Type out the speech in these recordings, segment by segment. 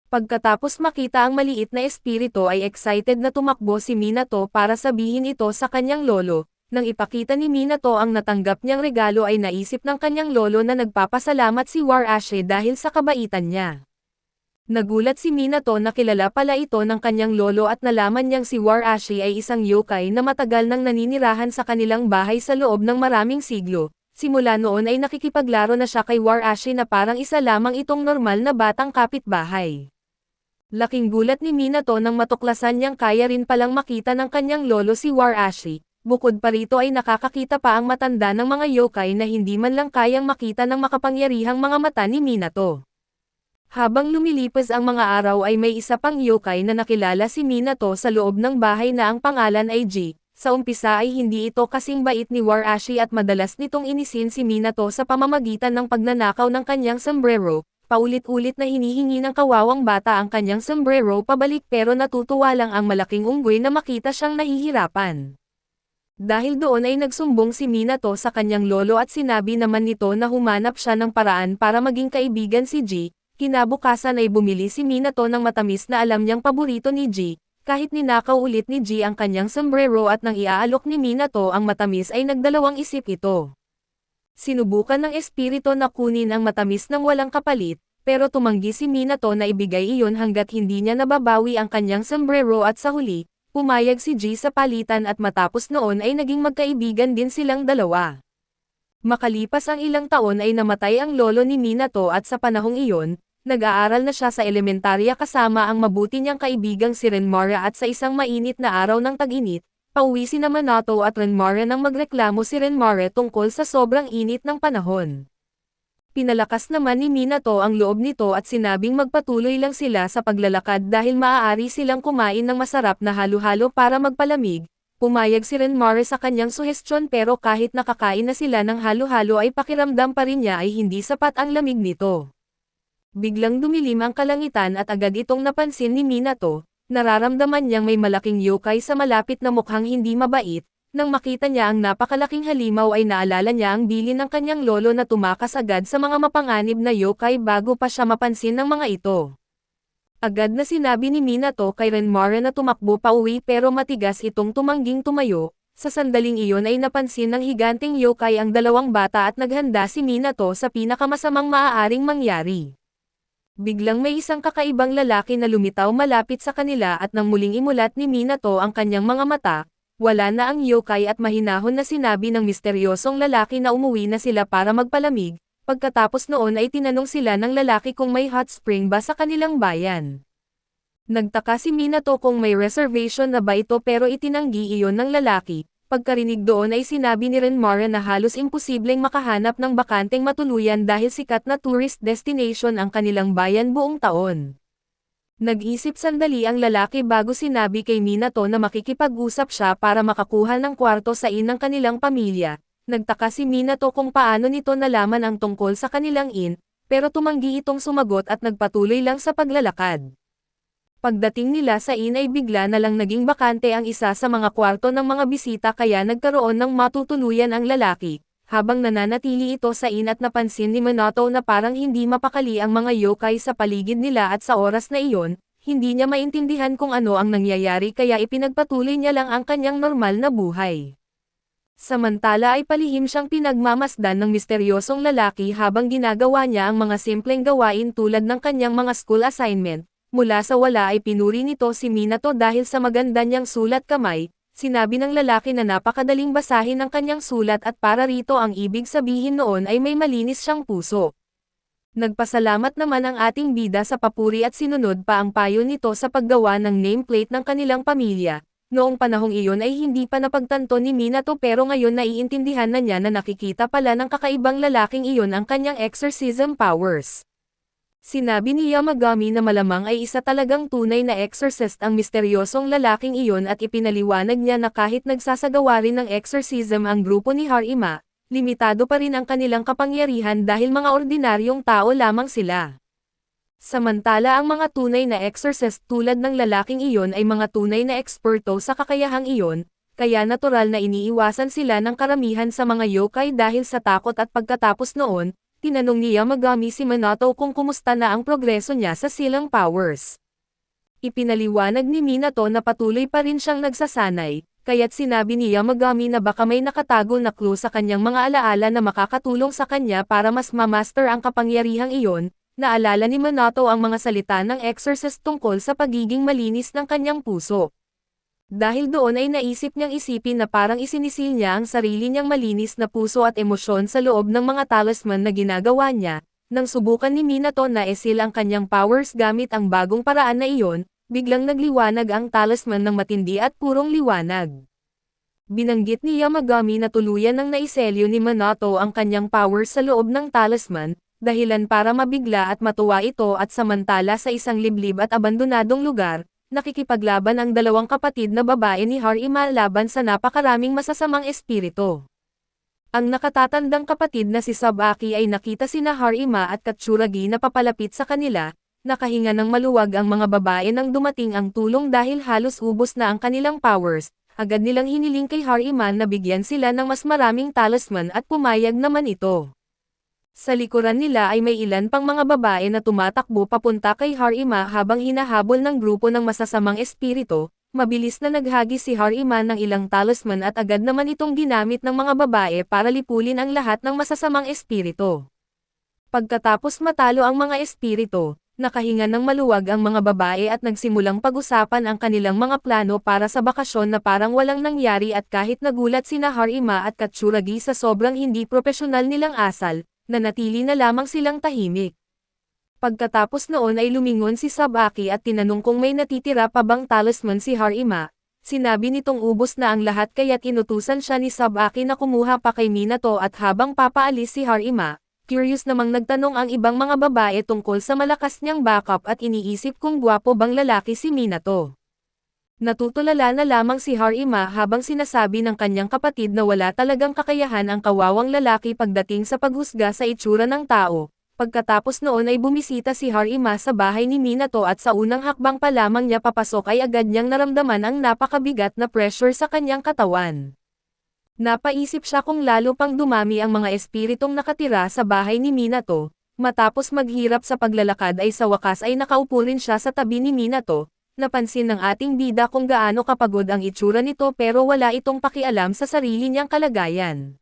Pagkatapos makita ang maliit na espiritu ay excited na tumakbo si Minato para sabihin ito sa kanyang lolo. Nang ipakita ni Minato ang natanggap niyang regalo ay naisip ng kanyang lolo na nagpapasalamat si Warashi dahil sa kabaitan niya. Nagulat si Minato na kilala pala ito ng kanyang lolo at nalaman niyang si Warashi ay isang yokai na matagal nang naninirahan sa kanilang bahay sa loob ng maraming siglo. Simula noon ay nakikipaglaro na siya kay Warashi na parang isa lamang itong normal na batang kapitbahay. Laking gulat ni Minato nang matuklasan niyang kaya rin palang makita ng kanyang lolo si Warashi. Bukod pa rito ay nakakakita pa ang matanda ng mga yokai na hindi man lang kayang makita ng makapangyarihang mga mata ni Minato. Habang lumilipas ang mga araw ay may isa pang yokai na nakilala si Minato sa loob ng bahay na ang pangalan ay G. Sa umpisa ay hindi ito kasing bait ni Warashi at madalas nitong inisin si Minato sa pamamagitan ng pagnanakaw ng kanyang sombrero. Paulit-ulit na hinihingi ng kawawang bata ang kanyang sombrero pabalik pero natutuwa lang ang malaking unggoy na makita siyang nahihirapan. Dahil doon ay nagsumbong si Minato sa kanyang lolo at sinabi naman nito na humanap siya ng paraan para maging kaibigan si G. Kinabukasan ay bumili si Minato ng matamis na alam niyang paborito ni G. Kahit ninakaw ulit ni G ang kanyang sombrero at nang iaalok ni Minato ang matamis ay nagdalawang isip ito. Sinubukan ng espiritu na kunin ang matamis ng walang kapalit, pero tumanggi si Minato na ibigay iyon hanggat hindi niya nababawi ang kanyang sombrero at sa huli, pumayag si G sa palitan at matapos noon ay naging magkaibigan din silang dalawa. Makalipas ang ilang taon ay namatay ang lolo ni Minato at sa panahong iyon, nag-aaral na siya sa elementarya kasama ang mabuti niyang kaibigang si Renmara at sa isang mainit na araw ng tag-init, pauwi sina Minato at Renmara nang magreklamo si Renmara tungkol sa sobrang init ng panahon. Pinalakas naman ni Minato ang loob nito at sinabing magpatuloy lang sila sa paglalakad dahil maaari silang kumain ng masarap na halo-halo para magpalamig. Pumayag si Renmara sa kanyang suhestyon pero kahit nakakain na sila ng halo-halo ay pakiramdam pa rin niya ay hindi sapat ang lamig nito. Biglang dumilim ang kalangitan at agad itong napansin ni Minato. Nararamdaman niyang may malaking yokai sa malapit na mukhang hindi mabait. Nang makita niya ang napakalaking halimaw ay naalala niya ang bilin ng kanyang lolo na tumakas agad sa mga mapanganib na yokai bago pa siya mapansin ng mga ito. Agad na sinabi ni Minato kay Renmara na tumakbo pa uwi pero matigas itong tumangging tumayo. Sa sandaling iyon ay napansin ng higanteng yokai ang dalawang bata at naghanda si Minato sa pinakamasamang maaaring mangyari. Biglang may isang kakaibang lalaki na lumitaw malapit sa kanila at nang muling imulat ni Minato ang kanyang mga mata, wala na ang yokai at mahinahon na sinabi ng misteryosong lalaki na umuwi na sila para magpalamig. Pagkatapos noon ay tinanong sila ng lalaki kung may hot spring ba sa kanilang bayan. Nagtaka si Minato kung may reservation na ba ito pero itinanggi iyon ng lalaki. Pagkarinig doon ay sinabi ni Renmara na halos imposibleng makahanap ng bakanteng matuluyan dahil sikat na tourist destination ang kanilang bayan buong taon. Nag-isip sandali ang lalaki bago sinabi kay Minato na makikipag-usap siya para makakuha ng kwarto sa inn ng kanilang pamilya. Nagtaka si Minato kung paano nito nalaman ang tungkol sa kanilang inn, pero tumanggi itong sumagot at nagpatuloy lang sa paglalakad. Pagdating nila sa inn ay bigla na lang naging bakante ang isa sa mga kwarto ng mga bisita kaya nagkaroon ng matutuluyan ang lalaki. Habang nananatili ito sa inn at napansin ni Minato na parang hindi mapakali ang mga yokai sa paligid nila at sa oras na iyon, hindi niya maintindihan kung ano ang nangyayari kaya ipinagpatuloy niya lang ang kanyang normal na buhay. Samantala ay palihim siyang pinagmamasdan ng misteryosong lalaki habang ginagawa niya ang mga simpleng gawain tulad ng kanyang mga school assignment. Mula sa wala ay pinuri nito si Minato dahil sa maganda niyang sulat kamay. Sinabi ng lalaki na napakadaling basahin ang kanyang sulat at para rito ang ibig sabihin noon ay may malinis siyang puso. Nagpasalamat naman ang ating bida sa papuri at sinunod pa ang payo nito sa paggawa ng nameplate ng kanilang pamilya. Noong panahong iyon ay hindi pa napagtanto ni Minato pero ngayon naiintindihan na niya na nakikita pala ng kakaibang lalaking iyon ang kanyang exorcism powers. Sinabi ni Yamagami na malamang ay isa talagang tunay na exorcist ang misteryosong lalaking iyon at ipinaliwanag niya na kahit nagsasagawa rin ng exorcism ang grupo ni Harima, limitado pa rin ang kanilang kapangyarihan dahil mga ordinaryong tao lamang sila. Samantala ang mga tunay na exorcist tulad ng lalaking iyon ay mga tunay na eksperto sa kakayahang iyon, kaya natural na iniiwasan sila ng karamihan sa mga yokai dahil sa takot at pagkatapos noon, tinanong ni Yamagami si Minato kung kumusta na ang progreso niya sa silang powers. Ipinaliwanag ni Minato na patuloy pa rin siyang nagsasanay, kaya't sinabi ni Yamagami na baka may nakatago na clue sa kanyang mga alaala na makakatulong sa kanya para mas ma-master ang kapangyarihang iyon. Naalala ni Minato ang mga salita ng exorcist tungkol sa pagiging malinis ng kanyang puso. Dahil doon ay naisip niyang isipin na parang isinisil niya ang sarili niyang malinis na puso at emosyon sa loob ng mga talisman na ginagawa niya. Nang subukan ni Minato na esil ang kanyang powers gamit ang bagong paraan na iyon, biglang nagliwanag ang talisman ng matindi at purong liwanag. Binanggit ni Yamagami na tuluyan ng naiselyo ni Minato ang kanyang powers sa loob ng talisman, dahilan para mabigla at matuwa ito at samantala sa isang liblib at abandonadong lugar, nakikipaglaban ang dalawang kapatid na babae ni Harima laban sa napakaraming masasamang espiritu. Ang nakatatandang kapatid na si Sabaki ay nakita sina Harima at Katsuragi na papalapit sa kanila, nakahinga ng maluwag ang mga babae nang dumating ang tulong dahil halos ubos na ang kanilang powers, agad nilang hiniling kay Harima na bigyan sila ng mas maraming talisman at pumayag naman ito. Sa likuran nila ay may ilan pang mga babae na tumatakbo papunta kay Harima habang hinahabol ng grupo ng masasamang espiritu. Mabilis na naghagis si Harima ng ilang talisman at agad naman itong ginamit ng mga babae para lipulin ang lahat ng masasamang espiritu. Pagkatapos matalo ang mga espiritu, nakahinga ng maluwag ang mga babae at nagsimulang pag-usapan ang kanilang mga plano para sa bakasyon na parang walang nangyari at kahit nagulat sina Harima at Katsuragi sa sobrang hindi propesyonal nilang asal, nanatili na lamang silang tahimik. Pagkatapos noon ay lumingon si Sabaki at tinanong kung may natitira pa bang talisman si Harima. Sinabi nitong ubos na ang lahat kaya't inutusan siya ni Sabaki na kumuha pa kay Minato at habang papaalis si Harima, curious namang nagtanong ang ibang mga babae tungkol sa malakas niyang backup at iniisip kung gwapo bang lalaki si Minato. Natutulala na lamang si Harima habang sinasabi ng kanyang kapatid na wala talagang kakayahan ang kawawang lalaki pagdating sa paghusga sa itsura ng tao. Pagkatapos noon ay bumisita si Harima sa bahay ni Minato at sa unang hakbang pa lamang niya papasok ay agad niyang naramdaman ang napakabigat na pressure sa kanyang katawan. Napaisip siya kung lalo pang dumami ang mga espiritong nakatira sa bahay ni Minato. Matapos maghirap sa paglalakad ay sa wakas ay nakaupo rin siya sa tabi ni Minato. Napansin ng ating bida kung gaano kapagod ang itsura nito pero wala itong pakialam sa sarili niyang kalagayan.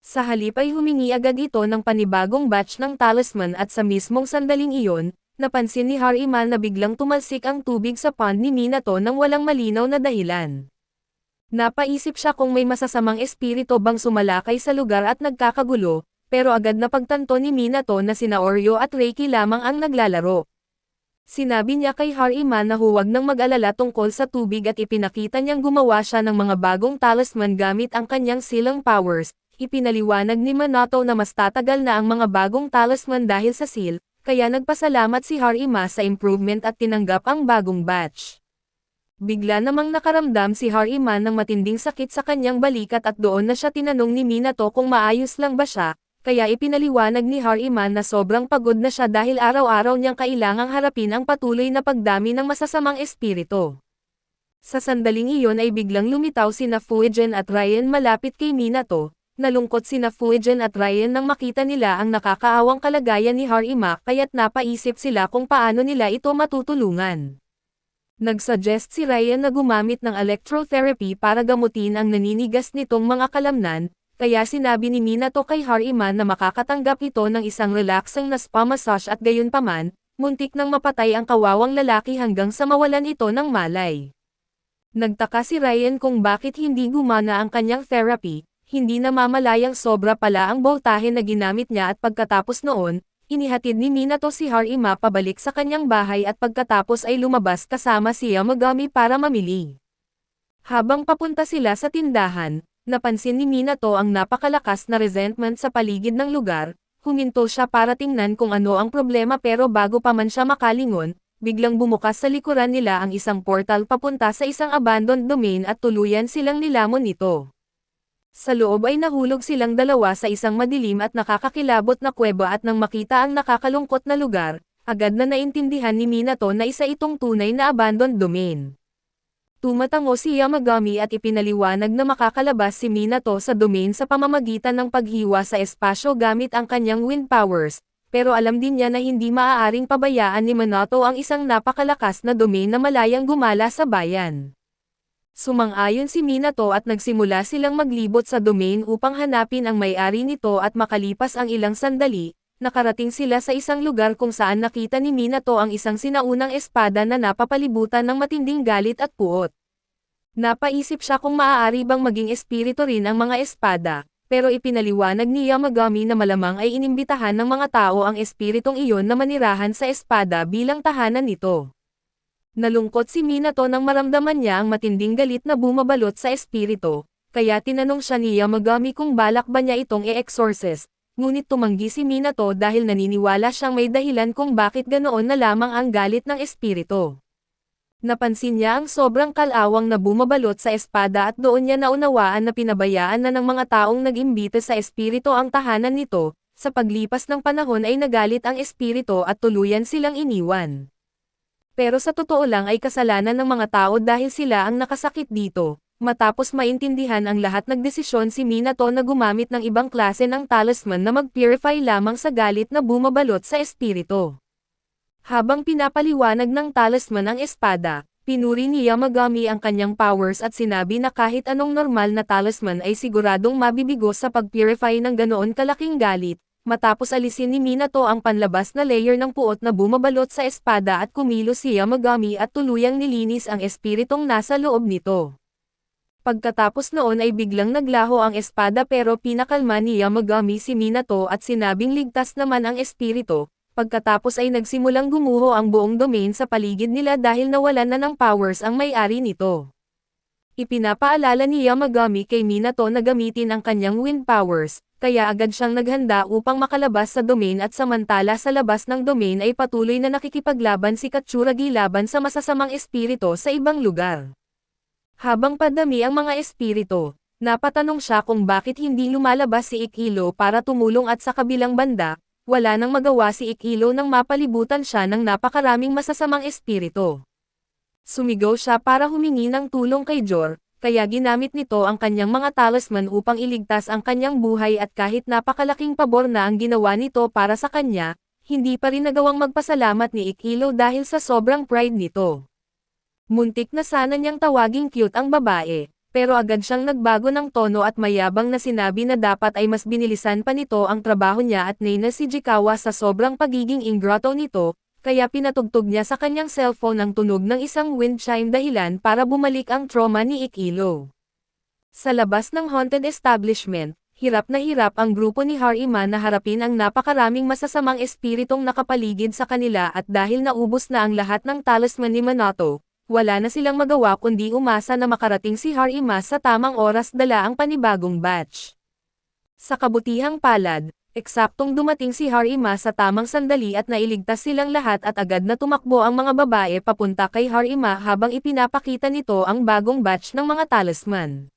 Sa halip ay humingi agad ito ng panibagong batch ng talisman at sa mismong sandaling iyon, napansin ni Harima na biglang tumalsik ang tubig sa pond ni Minato nang walang malinaw na dahilan. Napaisip siya kung may masasamang espiritu bang sumalakay sa lugar at nagkakagulo, pero agad na pagtanto ni Minato na sina Oryo at Reiki lamang ang naglalaro. Sinabi niya kay Harima na huwag nang mag-alala tungkol sa tubig at ipinakita niyang gumawa siya ng mga bagong talisman gamit ang kanyang silang powers. Ipinaliwanag ni Minato na mas tatagal na ang mga bagong talisman dahil sa seal, kaya nagpasalamat si Harima sa improvement at tinanggap ang bagong batch. Bigla namang nakaramdam si Harima ng matinding sakit sa kanyang balikat at doon na siya tinanong ni Minato kung maayos lang ba siya. Kaya ipinaliwanag ni Harima na sobrang pagod na siya dahil araw-araw niyang kailangang harapin ang patuloy na pagdami ng masasamang espiritu. Sa sandaling iyon ay biglang lumitaw sina Fujian at Ryan malapit kay Minato. Nalungkot sina Fujian at Ryan nang makita nila ang nakakaawang kalagayan ni Harima kaya't napaisip sila kung paano nila ito matutulungan. Nagsuggest si Ryan na gumamit ng electrotherapy para gamutin ang naninigas nitong mga kalamnan. Kaya sinabi ni Minato kay Harima na makakatanggap ito ng isang relaxing na spa massage at gayunpaman, muntik nang mapatay ang kawawang lalaki hanggang sa mawalan ito ng malay. Nagtaka si Ryan kung bakit hindi gumana ang kanyang therapy, hindi namamalayang sobra pala ang boltahe na ginamit niya at pagkatapos noon, inihatid ni Minato si Harima pabalik sa kanyang bahay at pagkatapos ay lumabas kasama si Yamagami para mamili. Habang papunta sila sa tindahan, napansin ni Minato ang napakalakas na resentment sa paligid ng lugar, huminto siya para tingnan kung ano ang problema pero bago pa man siya makalingon, biglang bumukas sa likuran nila ang isang portal papunta sa isang abandoned domain at tuluyan silang nilamon ito. Sa loob ay nahulog silang dalawa sa isang madilim at nakakakilabot na kuweba at nang makita ang nakakalungkot na lugar, agad na naintindihan ni Minato na isa itong tunay na abandoned domain. Tumatango si Yamagami at ipinaliwanag na makakalabas si Minato sa domain sa pamamagitan ng paghiwa sa espasyo gamit ang kanyang wind powers, pero alam din niya na hindi maaaring pabayaan ni Minato ang isang napakalakas na domain na malayang gumala sa bayan. Sumang-ayon si Minato at nagsimula silang maglibot sa domain upang hanapin ang may-ari nito at makalipas ang ilang sandali, nakarating sila sa isang lugar kung saan nakita ni Minato ang isang sinaunang espada na napapalibutan ng matinding galit at puot. Napaisip siya kung maaari bang maging espiritu rin ang mga espada, pero ipinaliwanag ni Yamagami na malamang ay inimbitahan ng mga tao ang espiritong iyon na manirahan sa espada bilang tahanan nito. Nalungkot si Minato nang maramdaman niya ang matinding galit na bumabalot sa espiritu, kaya tinanong siya ni Yamagami kung balak ba niya itong i-exorcist, ngunit tumanggi si Minato dahil naniniwala siyang may dahilan kung bakit ganoon na lamang ang galit ng espiritu. Napansin niya ang sobrang kalawang na bumabalot sa espada at doon niya naunawaan na pinabayaan na ng mga taong nag-imbita sa espiritu ang tahanan nito, sa paglipas ng panahon ay nagalit ang espiritu at tuluyan silang iniwan. Pero sa totoo lang ay kasalanan ng mga tao dahil sila ang nakasakit dito. Matapos maintindihan ang lahat nagdesisyon si Minato na gumamit ng ibang klase ng talisman na mag-purify lamang sa galit na bumabalot sa espiritu. Habang pinapaliwanag ng talisman ang espada, pinuri ni Yamagami ang kanyang powers at sinabi na kahit anong normal na talisman ay siguradong mabibigo sa pag-purify ng ganoon kalaking galit. Matapos alisin ni Minato ang panlabas na layer ng puot na bumabalot sa espada at kumilos si Yamagami at tuluyang nilinis ang espiritong nasa loob nito. Pagkatapos noon ay biglang naglaho ang espada pero pinakalma ni Yamagami si Minato at sinabing ligtas naman ang espiritu, pagkatapos ay nagsimulang gumuho ang buong domain sa paligid nila dahil nawalan na ng powers ang may-ari nito. Ipinapaalala ni Yamagami kay Minato na gamitin ang kanyang wind powers, kaya agad siyang naghanda upang makalabas sa domain at samantala sa labas ng domain ay patuloy na nakikipaglaban si Katsuragi laban sa masasamang espiritu sa ibang lugar. Habang padami ang mga espiritu, napatanong siya kung bakit hindi lumalabas si Ikilo para tumulong at sa kabilang banda, wala nang magawa si Ikilo nang mapalibutan siya ng napakaraming masasamang espiritu. Sumigaw siya para humingi ng tulong kay Jor, kaya ginamit nito ang kanyang mga talisman upang iligtas ang kanyang buhay at kahit napakalaking pabor na ang ginawa nito para sa kanya, hindi pa rin nagawang magpasalamat ni Ikilo dahil sa sobrang pride nito. Muntik na sana niyang tawaging cute ang babae, pero agad siyang nagbago ng tono at mayabang na sinabi na dapat ay mas binilisan pa nito ang trabaho niya at nina si Jikawa sa sobrang pagiging ingrato nito, kaya pinatugtog niya sa kanyang cellphone ang tunog ng isang wind chime dahilan para bumalik ang trauma ni Ikilo. Sa labas ng haunted establishment, hirap na hirap ang grupo ni Harima na harapin ang napakaraming masasamang espiritong nakapaligid sa kanila at dahil naubos na ang lahat ng talisman ni Minato, wala na silang magawa kundi umasa na makarating si Harima sa tamang oras dala ang panibagong batch. Sa kabutihang palad, eksaktong dumating si Harima sa tamang sandali at nailigtas silang lahat at agad na tumakbo ang mga babae papunta kay Harima habang ipinapakita nito ang bagong batch ng mga talisman.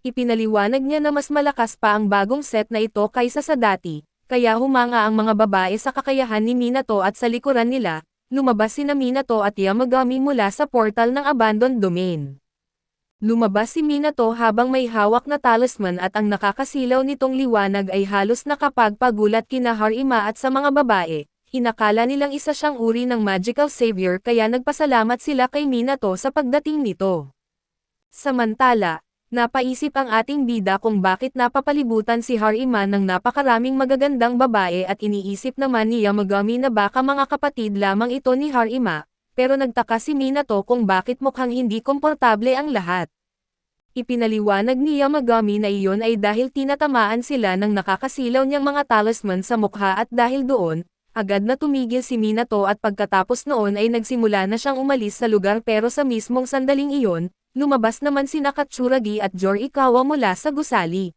Ipinaliwanag niya na mas malakas pa ang bagong set na ito kaysa sa dati, kaya humanga ang mga babae sa kakayahan ni Minato at sa likuran nila, lumabas sina Minato at Yamagami mula sa portal ng abandoned domain. Lumabas si Minato habang may hawak na talisman at ang nakakasilaw nitong liwanag ay halos nakapagpagulat kina Harima at sa mga babae. Inakala nilang isa siyang uri ng magical savior kaya nagpasalamat sila kay Minato sa pagdating nito. Samantala, napaisip ang ating bida kung bakit napapalibutan si Harima ng napakaraming magagandang babae at iniisip naman ni Yamagami na baka mga kapatid lamang ito ni Harima. Pero nagtaka si Minato kung bakit mukhang hindi komportable ang lahat. Ipinaliwanag ni Yamagami na iyon ay dahil tinatamaan sila ng nakakasilaw niyang mga talisman sa mukha at dahil doon, agad na tumigil si Minato at pagkatapos noon ay nagsimula na siyang umalis sa lugar pero sa mismong sandaling iyon, lumabas naman sina Katsuragi at Jorikawa mula sa gusali.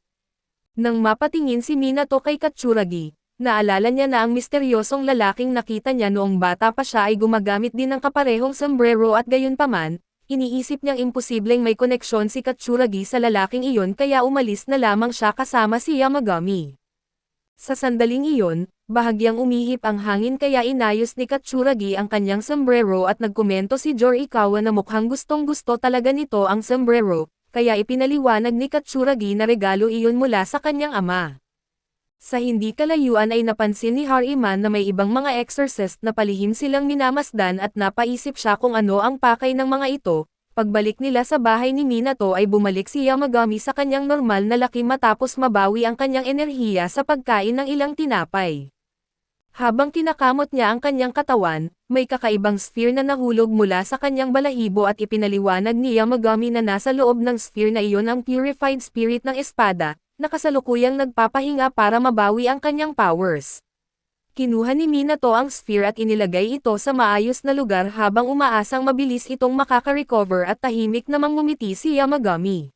Nang mapatingin si Minato kay Katsuragi, naalala niya na ang misteryosong lalaking nakita niya noong bata pa siya ay gumagamit din ng kaparehong sombrero at gayunpaman, iniisip niyang imposibleng may koneksyon si Katsuragi sa lalaking iyon kaya umalis na lamang siya kasama si Yamagami. Sa sandaling iyon, Bahagyang umihip ang hangin kaya inayos ni Katsuragi ang kanyang sombrero at nagkomento si Jorikawa na mukhang gustong-gusto talaga nito ang sombrero, kaya ipinaliwanag ni Katsuragi na regalo iyon mula sa kanyang ama. Sa hindi kalayuan ay napansin ni Hariman na may ibang mga exorcist na palihim silang minamasdan at napaisip siya kung ano ang pakay ng mga ito. Pagbalik nila sa bahay ni Minato ay bumalik si Yamagami sa kanyang normal na laki matapos mabawi ang kanyang enerhiya sa pagkain ng ilang tinapay. Habang kinakamot niya ang kanyang katawan, may kakaibang sphere na nahulog mula sa kanyang balahibo at ipinaliwanag ni Yamagami na nasa loob ng sphere na iyon ang purified spirit ng espada, na kasalukuyang nagpapahinga para mabawi ang kanyang powers. Kinuha ni Minato ang sphere at inilagay ito sa maayos na lugar habang umaasang mabilis itong makaka-recover at tahimik na ngumiti si Yamagami.